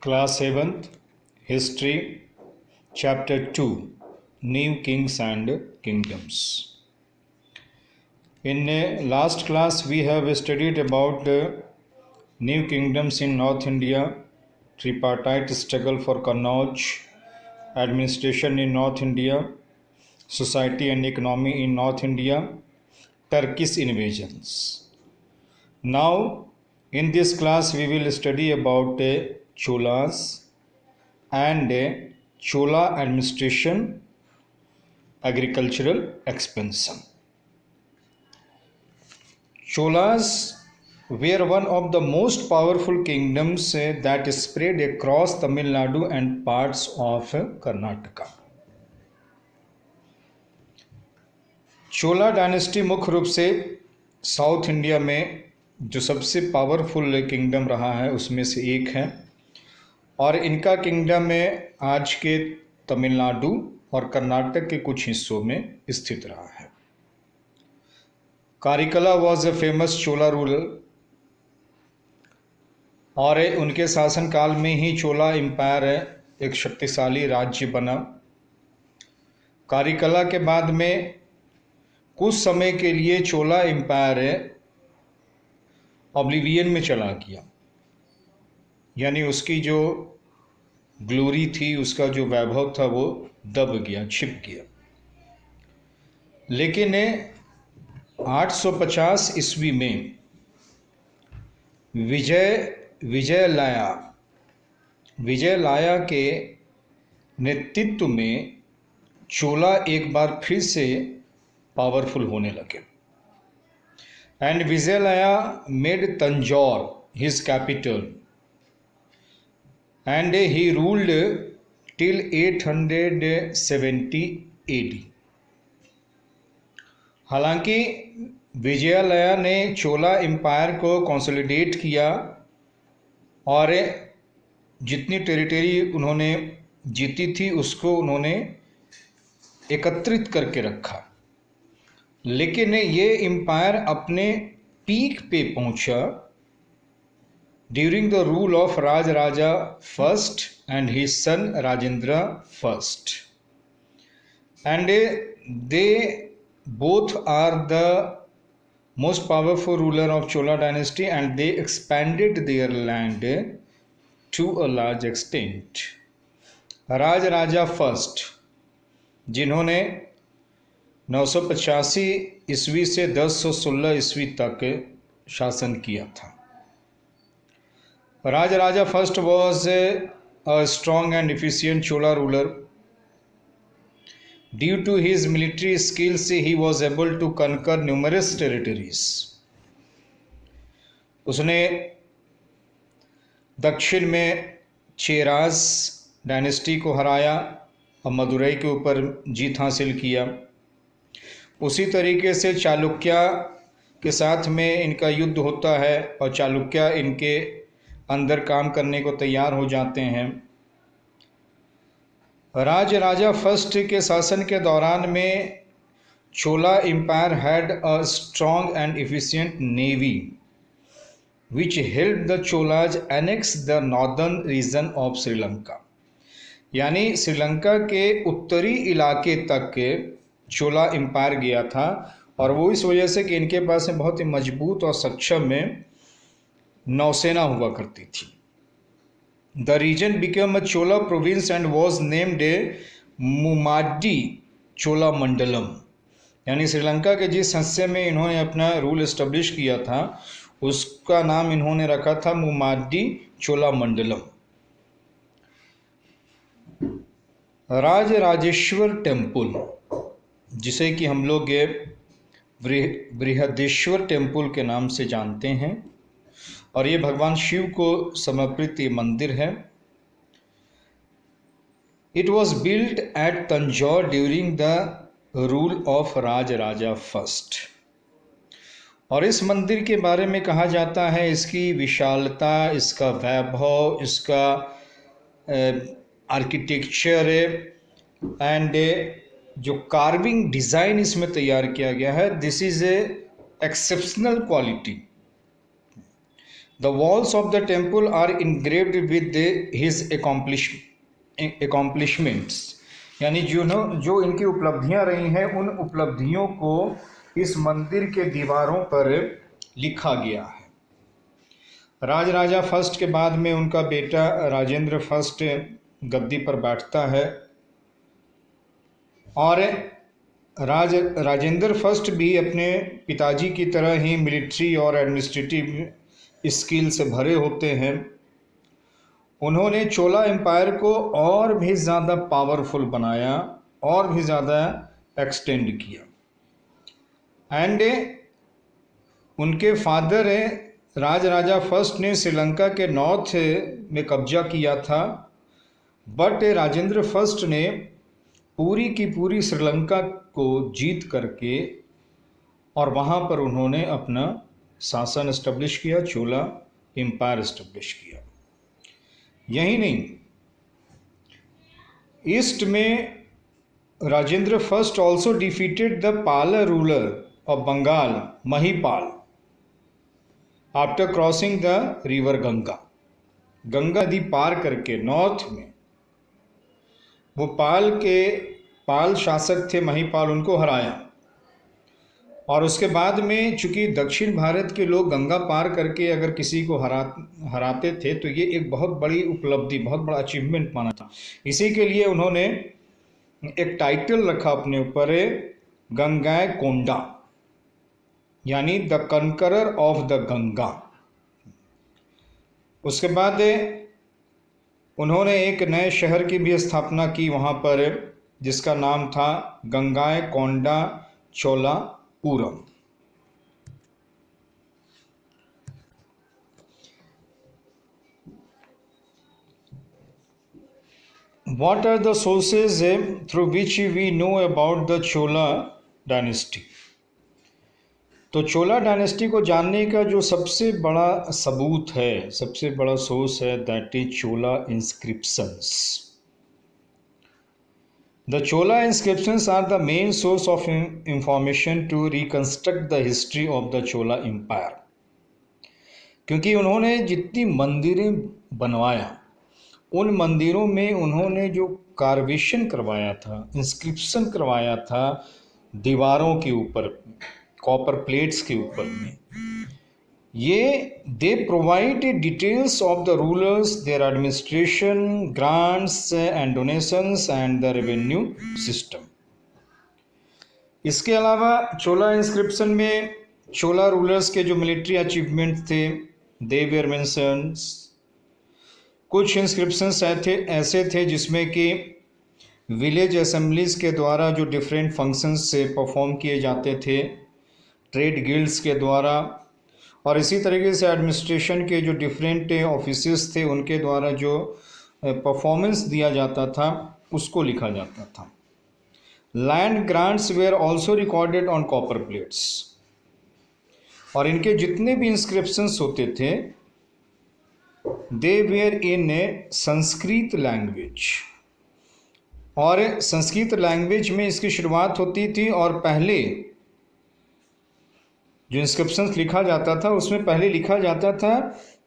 Class 7th History Chapter 2 New Kings and Kingdoms. In last class we have studied about new kingdoms in North India, tripartite struggle for Kannauj, administration in North India, society and economy in North India, Turkish invasions. Now in this class we will study about Cholas and Chola administration, agricultural expansion. Cholas were one of the most powerful kingdoms that spread across Tamil Nadu and parts of Karnataka. Chola dynasty मुख्य रूप से south India में जो सबसे powerful kingdom रहा है उसमें से एक है और इनका किंगडम में आज के तमिलनाडु और कर्नाटक के कुछ हिस्सों में स्थित रहा है। Karikala was a famous Chola ruler और उनके शासनकाल में ही चोला एम्पायर एक शक्तिशाली राज्य बना। कारिकला के बाद में कुछ समय के लिए चोला एम्पायर ऑब्लिवियन में चला गया, यानी उसकी जो ग्लोरी थी, उसका जो वैभव था वो दब गया, छिप गया। लेकिन 850 ईस्वी में विजयलाया के नेतृत्व में चोला एक बार फिर से पावरफुल होने लगे and Vijayalaya made Tanjore his capital and he ruled till 870 AD. हालांकि विजयालया ने चोला एम्पायर को कंसोलिडेट किया और जितनी टेरिटरी उन्होंने जीती थी उसको उन्होंने एकत्रित करके रखा, लेकिन ये एम्पायर अपने पीक पे पहुंचा during the rule of Rajaraja I and his son Rajendra I, and they both are the most powerful ruler of Chola dynasty and they expanded their land to a large extent. Rajaraja I, जिन्होंने 985 ईस्वी से 1016 ईस्वी तक शासन किया था। Rajaraja first was a strong and efficient Chola ruler. Due to his military skills, he was able to conquer numerous territories. उसने दक्षिण में चेराज डायनेस्टी को हराया और मदुरई के ऊपर जीत हासिल किया। उसी तरीके से चालुक्य के साथ में इनका युद्ध होता है और चालुक्य इनके अंदर काम करने को तैयार हो जाते हैं। राजराजा फर्स्ट के शासन के दौरान में Chola empire had a strong and efficient navy which help the Cholas annex the northern region of Sri Lanka, यानी श्रीलंका के उत्तरी इलाके तक चोला एम्पायर गया था और वो इस वजह से कि इनके पास में बहुत ही मजबूत और सक्षम में नौसेना हुआ करती थी। The region became a Chola province and was named Mummadi Chola Mandalam, यानी श्रीलंका के जिस हिस्से में इन्होंने अपना रूल एस्टेब्लिश किया था उसका नाम इन्होंने रखा था मुमाडी चोला मंडलम। राजराजेश्वर टेम्पल, जिसे कि हम लोग बृहदेश्वर टेम्पल के नाम से जानते हैं, और ये भगवान शिव को समर्पित ये मंदिर है। It was built at Tanjore during the rule of Rajaraja first, और इस मंदिर के बारे में कहा जाता है इसकी विशालता, इसका वैभव, इसका आर्किटेक्चर एंड जो कार्विंग डिज़ाइन इसमें तैयार किया गया है, this is a exceptional quality. The walls of the temple are engraved with his accomplishments, यानी जो इनकी उपलब्धियां रही हैं उन उपलब्धियों को इस मंदिर के दीवारों पर लिखा गया है। राजराजा फर्स्ट के बाद में उनका बेटा राजेंद्र फर्स्ट गद्दी पर बैठता है और राजेंद्र फर्स्ट भी अपने पिताजी की तरह ही मिलिट्री और एडमिनिस्ट्रेटिव स्किल से भरे होते हैं। उन्होंने चोला एम्पायर को और भी ज़्यादा पावरफुल बनाया और भी ज़्यादा एक्सटेंड किया। एंड उनके फादर राजराजा फर्स्ट ने श्रीलंका के नॉर्थ में कब्जा किया था, बट राजेंद्र फर्स्ट ने पूरी की पूरी श्रीलंका को जीत करके और वहाँ पर उन्होंने अपना शासन एस्टेब्लिश किया, चोला एम्पायर एस्टेब्लिश किया। यही नहीं, ईस्ट में Rajendra first also defeated the Pala ruler of Bengal Mahipala after crossing the river Ganga. Ganga नदी पार करके नॉर्थ में वो पाल शासक थे महिपाल, उनको हराया। और उसके बाद में चूंकि दक्षिण भारत के लोग गंगा पार करके अगर किसी को हराते थे तो ये एक बहुत बड़ी उपलब्धि, बहुत बड़ा अचीवमेंट माना था। इसी के लिए उन्होंने एक टाइटल रखा अपने ऊपर, गंगाय कोंडा, यानी द कनकरर ऑफ द गंगा। उसके बाद उन्होंने एक नए शहर की भी स्थापना की वहाँ पर, जिसका नाम था गंगाय कोंडा Cholapuram. What are the sources through which we know about the Chola dynasty? तो चोला डायनेस्टी को जानने का जो सबसे बड़ा सबूत है, सबसे बड़ा सोर्स है, that is Chola inscriptions. The Chola inscriptions are the main source of information to reconstruct the history of the Chola empire. क्योंकि उन्होंने जितनी मंदिरें बनवाया, उन मंदिरों में उन्होंने जो कार्वेशन करवाया था, इंस्क्रिप्शन करवाया था दीवारों के ऊपर, कॉपर प्लेट्स के ऊपर में, ये they provide details of the rulers, their administration, grants and donations and the revenue system. इसके अलावा चोला इंस्क्रिप्शन में चोला रूलर्स के जो मिलिट्री अचीवमेंट थे, दे वेर मेंशन्स। कुछ इंस्क्रिप्शंस ऐसे थे जिसमें कि विलेज असेंबलीज के द्वारा जो डिफरेंट फंक्शंस से परफॉर्म किए जाते थे, ट्रेड गिल्ड्स के द्वारा, और इसी तरीके से एडमिनिस्ट्रेशन के जो डिफरेंट ऑफिसेस थे उनके द्वारा जो परफॉर्मेंस दिया जाता था उसको लिखा जाता था। Land grants were also recorded on copper plates. और इनके जितने भी इंस्क्रिप्शंस होते थे, they were in Sanskrit language, और संस्कृत लैंग्वेज में इसकी शुरुआत होती थी। और पहले जो इंस्क्रिप्शंस लिखा जाता था उसमें पहले लिखा जाता था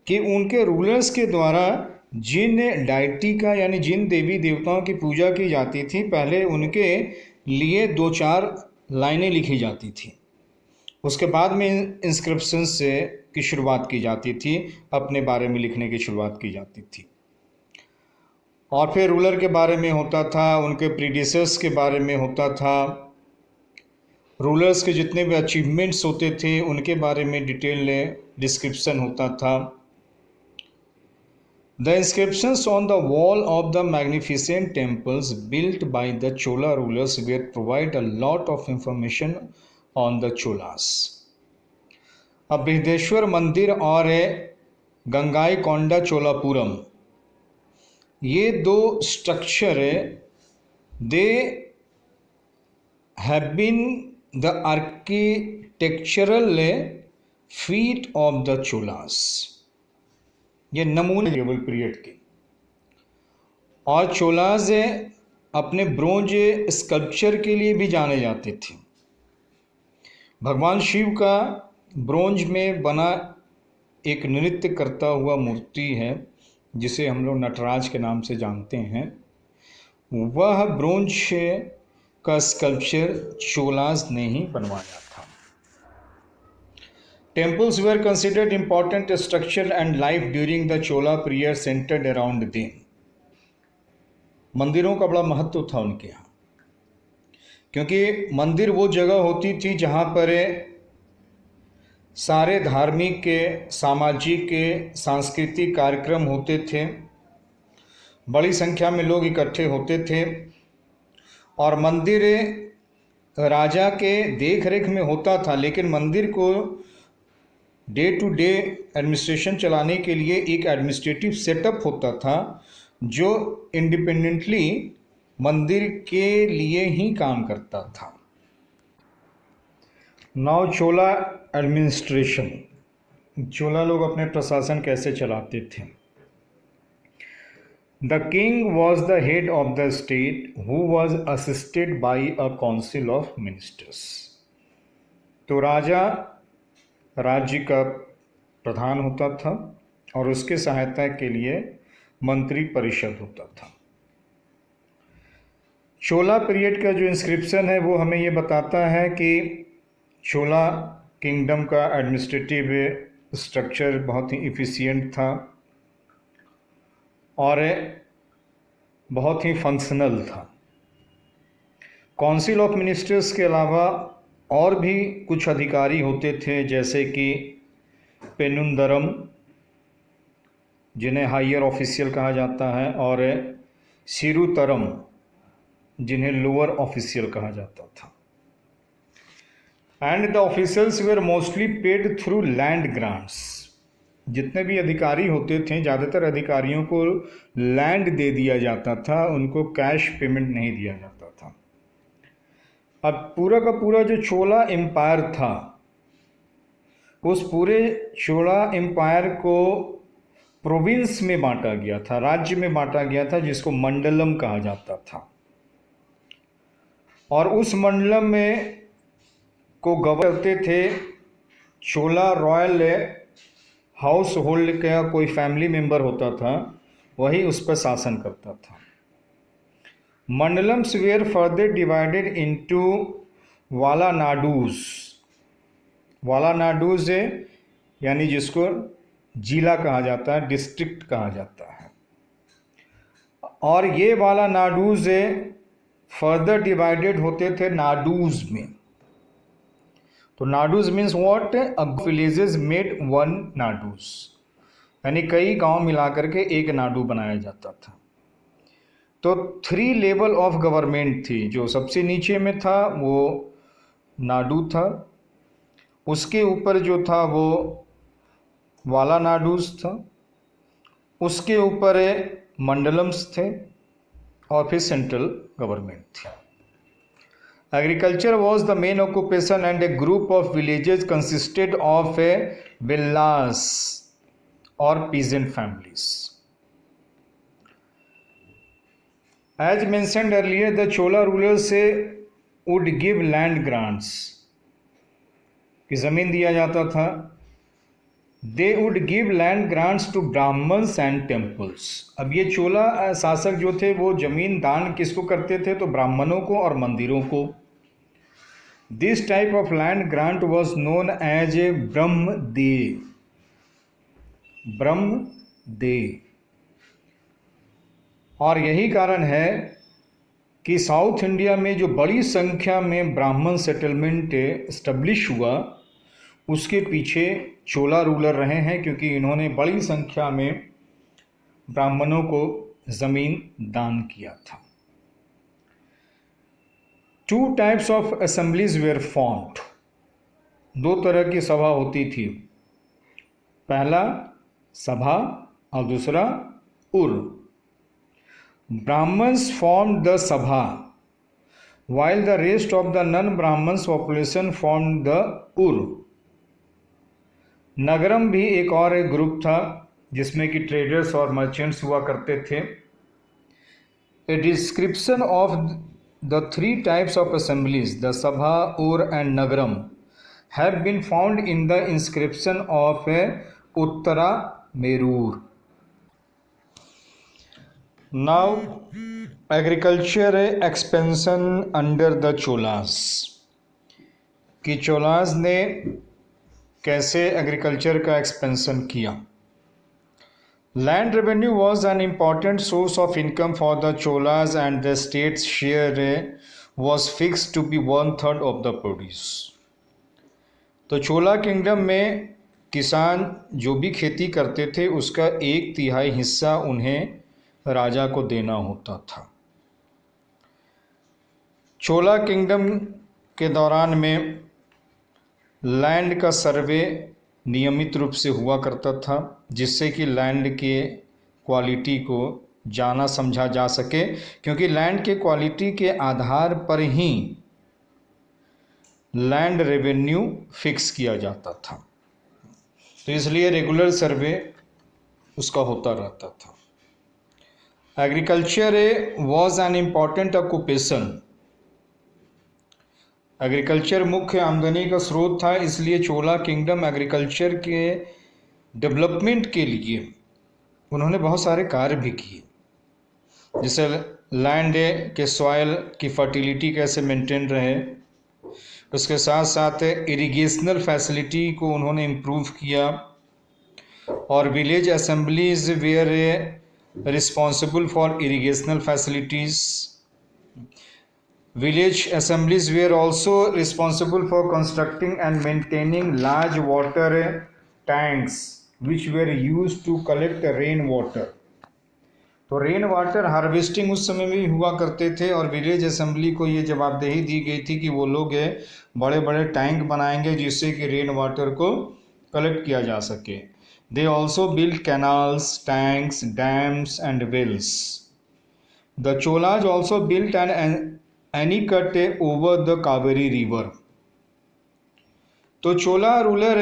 कि उनके रूलर्स के द्वारा जिन डायटी का, यानी जिन देवी देवताओं की पूजा की जाती थी, पहले उनके लिए 2-4 लाइनें लिखी जाती थी। उसके बाद में इंस्क्रिप्शंस से की शुरुआत की जाती थी, अपने बारे में लिखने की शुरुआत की जाती थी। और फिर रूलर के बारे में होता था, उनके प्रीडिसेस के बारे में होता था, रूलर्स के जितने भी अचीवमेंट्स होते थे उनके बारे में डिटेल डिस्क्रिप्शन होता था। The inscriptions on the wall of the magnificent temples built by the Chola rulers were provide a lot of information on the Cholas. अब बृहदेश्वर मंदिर और गंगाई कोंडा चोलापुरम, ये दो structure they have been the architectural feat of the Cholas. ये नमूने level period के। और चोलास अपने ब्रोंज स्कल्पचर के लिए भी जाने जाते थे। भगवान शिव का ब्रोंज में बना एक नृत्य करता हुआ मूर्ति है जिसे हम लोग नटराज के नाम से जानते हैं, वह ब्रोंज का स्कल्पचर चोलास ने ही बनवाया था। Temples where considered important structure and life during the Chola period centred around them. मंदिरों का बड़ा महत्व था उनके यहाँ, क्योंकि मंदिर वो जगह होती थी जहाँ पर सारे धार्मिक के, सामाजिक के, सांस्कृतिक कार्यक्रम होते थे, बड़ी संख्या में लोग इकट्ठे होते थे और मंदिर राजा के देख रेख में होता था, लेकिन मंदिर को डे टू डे एडमिनिस्ट्रेशन चलाने के लिए एक एडमिनिस्ट्रेटिव सेटअप होता था जो इंडिपेंडेंटली मंदिर के लिए ही काम करता था। नाउ चोला एडमिनिस्ट्रेशन, चोला लोग अपने प्रशासन कैसे चलाते थे। The king was the head of the state who was assisted by a council of ministers. तो राजा राज्य का प्रधान होता था और उसके सहायता के लिए मंत्री परिषद होता था। चोला पीरियड का जो इंस्क्रिप्शन है वो हमें ये बताता है कि चोला किंगडम का एडमिनिस्ट्रेटिव स्ट्रक्चर बहुत ही इफ़िशियंट था और बहुत ही फंक्शनल था। काउंसिल ऑफ मिनिस्टर्स के अलावा और भी कुछ अधिकारी होते थे, जैसे कि पेनुंदरम जिन्हें हायर ऑफिशियल कहा जाता है और सिरुतरम जिन्हें लोअर ऑफिशियल कहा जाता था। And the officers were mostly paid through land grants. जितने भी अधिकारी होते थे, ज़्यादातर अधिकारियों को लैंड दे दिया जाता था, उनको कैश पेमेंट नहीं दिया जाता था। अब पूरा का पूरा जो चोला एम्पायर था, उस पूरे चोला एम्पायर को प्रोविंस में बांटा गया था, राज्य में बांटा गया था, जिसको मंडलम कहा जाता था। और उस मंडलम में को गवर्न करते थे चोला रॉयल हाउस होल्ड का कोई फैमिली मेंबर होता था, वही उस पर शासन करता था। मंडलम्स where further divided into valanadus. Valanadus यानी जिसको जिला कहा जाता है, डिस्ट्रिक्ट कहा जाता है। और ये वालानाडूज फर्दर डिवाइडेड होते थे नाडूज में। तो nadus means what, villages made one nadus, यानी कई गांव मिलाकर के एक नाडू बनाया जाता था। तो 3 लेवल ऑफ गवर्नमेंट थी। जो सबसे नीचे में था वो नाडू था, उसके ऊपर जो था वो वालानाडूज था, उसके ऊपर मंडलम्स थे और फिर सेंट्रल गवर्नमेंट थी। Agriculture was the main occupation and a group of villages consisted of villas or peasant families. As mentioned earlier, the Chola rulers would give land grants, कि ज़मीन दिया जाता था। They would give land grants to Brahmins and temples. अब ये चोला शासक जो थे वो जमीन दान किसको करते थे, तो ब्राह्मणों को और मंदिरों को। This type of land grant was known as a ब्रह्मदे। ब्रह्मदे। और यही कारण है कि साउथ इंडिया में जो बड़ी संख्या में ब्राह्मण सेटलमेंट इस्टेब्लिश हुआ, उसके पीछे चोला रूलर रहे हैं, क्योंकि इन्होंने बड़ी संख्या में ब्राह्मणों को ज़मीन दान किया था। 2 types of assemblies were formed. 2 तरह की सभा होती थी, पहला सभा और दूसरा उर। Brahmins formed the sabha while the rest of the non-Brahmins population formed the ur. नगरम भी एक और एक ग्रुप था जिसमें कि ट्रेडर्स और मर्चेंट्स हुआ करते थे। A description of the 3 types of assemblies, the Sabha, Ur and Nagaram, have been found in the inscription of Uttaramerur. Now agriculture expansion under the Cholas, कि चोलास ने कैसे एग्रीकल्चर का एक्सपेंशन किया। Land revenue was an important source of income for the Cholas and the state's share was fix to be 1/3 of the produce. तो Chola kingdom में किसान जो भी खेती करते थे उसका 1/3 हिस्सा उन्हें राजा को देना होता था। चोला किंगडम के दौरान में लैंड का सर्वे नियमित रूप से हुआ करता था, जिससे कि लैंड के क्वालिटी को जाना समझा जा सके, क्योंकि लैंड के क्वालिटी के आधार पर ही लैंड रेवेन्यू फिक्स किया जाता था। तो इसलिए रेगुलर सर्वे उसका होता रहता था। Agriculture was an important occupation, agriculture मुख्य आमदनी का स्रोत था, इसलिए चोला किंगडम एग्रीकल्चर के डेवलपमेंट के लिए उन्होंने बहुत सारे कार्य भी किए, जैसे लैंड के सॉइल की फर्टिलिटी कैसे मेंटेन रहे, उसके साथ साथ इरिगेशनल फैसिलिटी को उन्होंने इम्प्रूव किया, और village assemblies were responsible for irrigational facilities. Village assemblies were also responsible for constructing and maintaining large water tanks which were used to collect rain water। तो रेन वाटर हार्वेस्टिंग उस समय में हुआ करते थे, और विलेज असेंबली को ये जवाबदेही दी गई थी कि वो लोग बड़े बड़े टैंक बनाएंगे जिससे कि रेन वाटर को कलेक्ट किया जा सके। They also build canals, tanks, dams and wells. The Cholas also built an anicut over the Kaveri river. तो चोला रूलर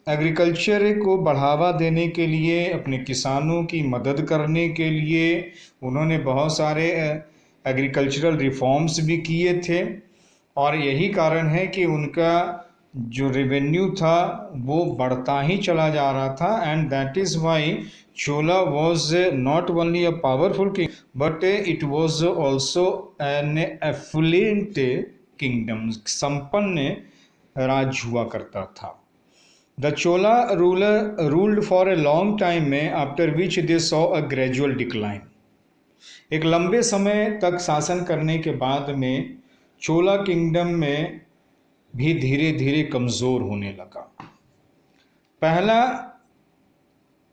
एग्रीकल्चर को बढ़ावा देने के लिए, अपने किसानों की मदद करने के लिए उन्होंने बहुत सारे एग्रीकल्चरल रिफॉर्म्स भी किए थे, और यही कारण है कि उनका जो रेवेन्यू था वो बढ़ता ही चला जा रहा था। And that is why Chola was not only a powerful king but it was also an affluent kingdom, संपन्न राज्य हुआ करता था। The Chola ruler ruled for a long time में, after which they saw a gradual decline. एक लंबे समय तक शासन करने के बाद में चोला किंगडम में भी धीरे धीरे कमज़ोर होने लगा।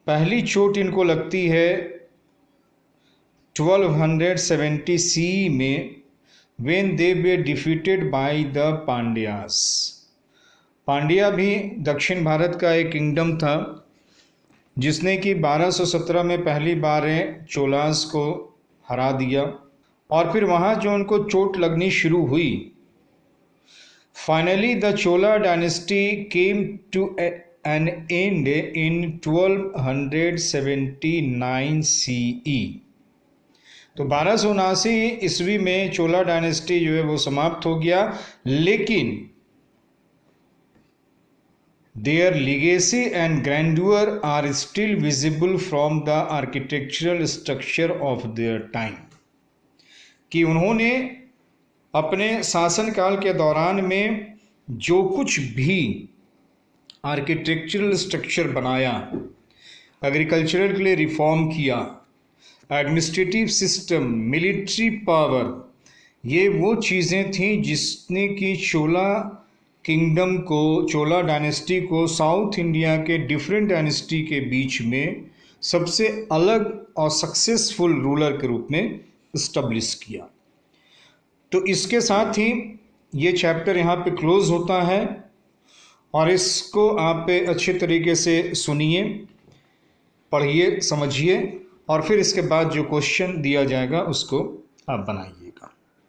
पहली चोट इनको लगती है 1270 CE में, when they were defeated by the Pandyas. Pandya भी दक्षिण भारत का एक किंगडम था जिसने कि 1217 में पहली बार चोलास को हरा दिया, और फिर वहाँ जो उनको चोट लगनी शुरू हुई। Finally the Chola dynasty came to an end in 1279 CE। तो 1279 ईस्वी में चोला डायनेस्टी जो है वो समाप्त हो गया, लेकिन their legacy and grandeur are still visible from the architectural structure of their time. कि उन्होंने अपने शासनकाल के दौरान में जो कुछ भी आर्किटेक्चरल स्ट्रक्चर बनाया, एग्रीकल्चरल के लिए रिफॉर्म किया, एडमिनिस्ट्रेटिव सिस्टम, मिलिट्री पावर, ये वो चीज़ें थीं जिसने कि चोला किंगडम को, चोला डायनेस्टी को साउथ इंडिया के डिफरेंट डायनेस्टी के बीच में सबसे अलग और सक्सेसफुल रूलर के रूप में इस्टब्लिश किया। तो इसके साथ ही ये चैप्टर यहाँ पे क्लोज होता है, और इसको आप अच्छे तरीके से सुनिए, पढ़िए, समझिए, और फिर इसके बाद जो क्वेश्चन दिया जाएगा उसको आप बनाइए।